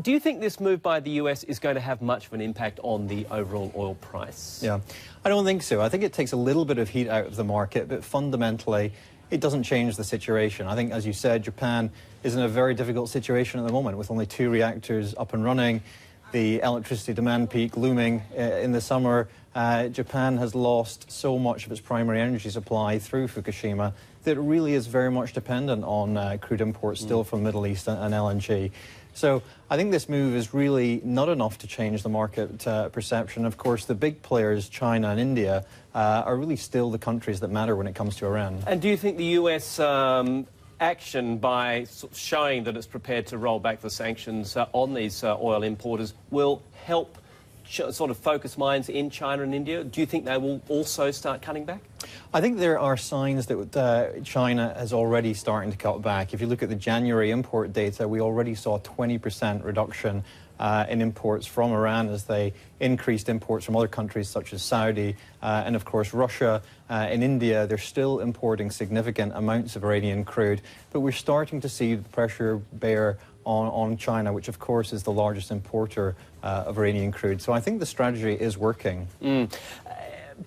Do you think this move by the US is going to have much of an impact on the overall oil price? Yeah, I don't think so. I think it takes a little bit of heat out of the market, but fundamentally, it doesn't change the situation. I think, as you said, Japan is in a very difficult situation at the moment with only 2 reactors up and running, the electricity demand peak looming in the summer. Japan has lost so much of its primary energy supply through Fukushima that it really is very much dependent on crude imports still from the Middle East and LNG. So I think this move is really not enough to change the market perception. Of course, the big players, China and India, are really still the countries that matter when it comes to Iran. And do you think the US action by showing that it's prepared to roll back the sanctions on these oil importers will help sort of focus minds in China and India? Do you think they will also start cutting back? I think there are signs that China is already starting to cut back. If you look at the January import data, we already saw a 20% reduction in imports from Iran as they increased imports from other countries such as Saudi and, of course, Russia. In India, they're still importing significant amounts of Iranian crude, but we're starting to see the pressure bear on China, which, of course, is the largest importer of Iranian crude. So I think the strategy is working.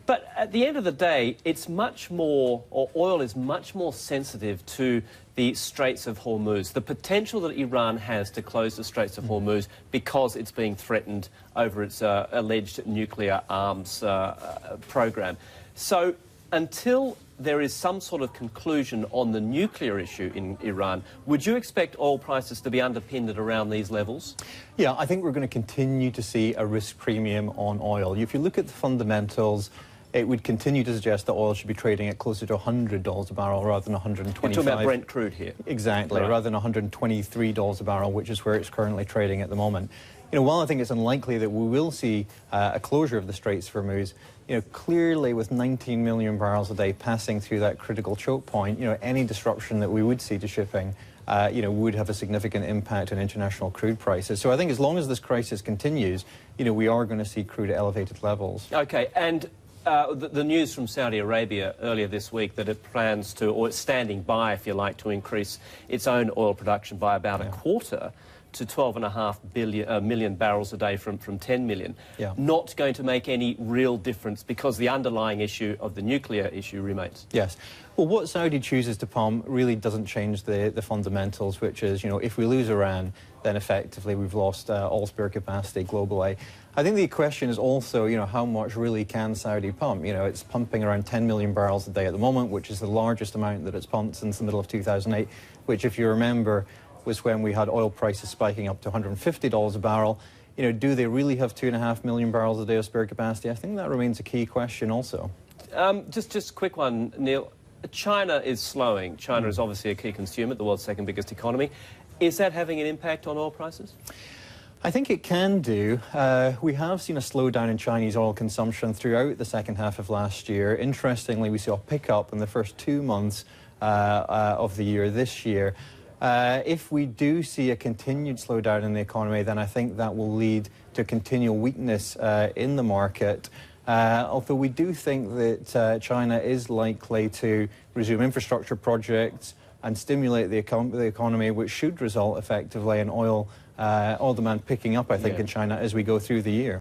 But at the end of the day, it's much more, or oil is much more sensitive to the Straits of Hormuz, the potential that Iran has to close the Straits of Hormuz because it's being threatened over its alleged nuclear arms program. So until there is some sort of conclusion on the nuclear issue in Iran, would you expect oil prices to be underpinned at around these levels? Yeah, I think we're going to continue to see a risk premium on oil. If you look at the fundamentals, it would continue to suggest that oil should be trading at closer to $100 a barrel rather than $125. You're talking about Brent crude here. Exactly, right. Rather than $123 a barrel, which is where it's currently trading at the moment. You know, while I think it's unlikely that we will see a closure of the Straits of Hormuz, you know, clearly with 19 million barrels a day passing through that critical choke point, you know, any disruption that we would see to shipping, you know, would have a significant impact on international crude prices. So I think as long as this crisis continues, you know, we are going to see crude at elevated levels. Okay, and the news from Saudi Arabia earlier this week that it plans to, or it's standing by, if you like, to increase its own oil production by about a quarter to 12.5 million barrels a day from 10 million. Not going to make any real difference because the underlying issue of the nuclear issue remains. Yes. Well, what Saudi chooses to pump really doesn't change the fundamentals, which is, you know, if we lose Iran, then effectively we've lost all spare capacity globally. I think the question is also, you know, how much really can Saudi pump? You know, it's pumping around 10 million barrels a day at the moment, which is the largest amount that it's pumped since the middle of 2008, which, if you remember, was when we had oil prices spiking up to $150 a barrel. You know, do they really have 2.5 million barrels a day of spare capacity? I think that remains a key question also. Just a quick one, Neil. China is slowing. China is obviously a key consumer, the world's second biggest economy. Is that having an impact on oil prices? I think it can do. We have seen a slowdown in Chinese oil consumption throughout the second half of last year. Interestingly, we saw a pickup in the first 2 months of the year this year. If we do see a continued slowdown in the economy, then I think that will lead to continual weakness in the market. Although we do think that China is likely to resume infrastructure projects and stimulate the economy, which should result effectively in oil demand picking up, I think, in China as we go through the year.